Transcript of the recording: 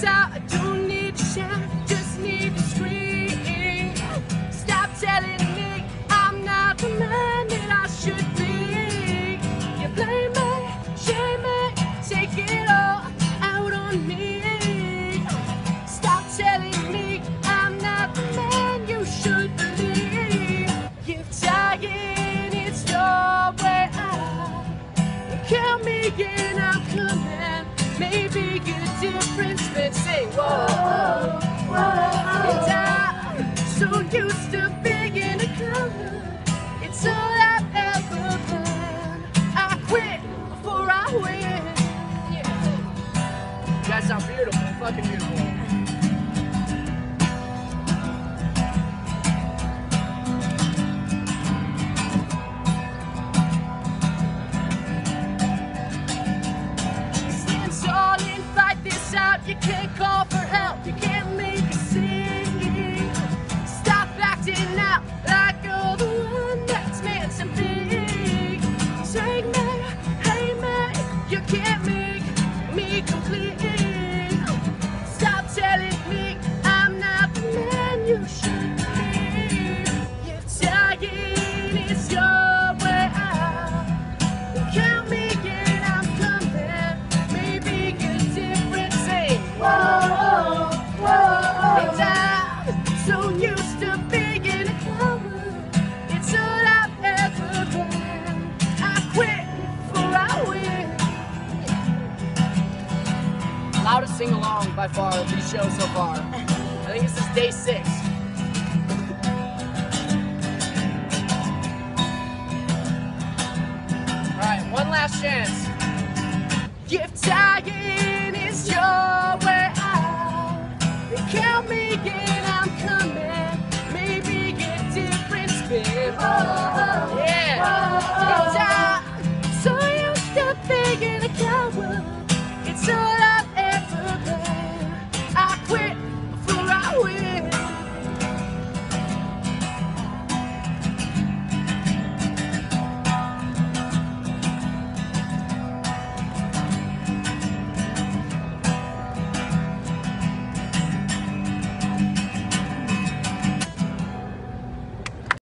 lights out, I don't need to shout, just need to scream. Stop telling me I'm not the man that I should be. You blame me, shame me, take it all out on me. Stop telling me I'm not the man you should believe. You're dying, it's your way out. Count me in, I'm coming. Maybe get a difference, but say whoa, whoa. And I'm so used to being a clown. It's all I've ever been. I quit before I win. Yeah. You guys sound beautiful, fucking beautiful. Out. You can't call for help, you can't make a scene. Stop acting out like you're the one that's meant to be. Take me, hate me, you can't make me complete. Stop telling me I'm not the man you should be. You're dying, it's your way out. Count me in, I'm coming. Maybe get a different. Whoa, whoa. And I'm so used to being a clown. It's all I've ever been. I quit before I win. Loudest sing along by far of these shows so far. I think this is day 6. Alright, one last chance. If dying is your way out, count me in, I'm coming. Maybe get different spin. Oh, yeah.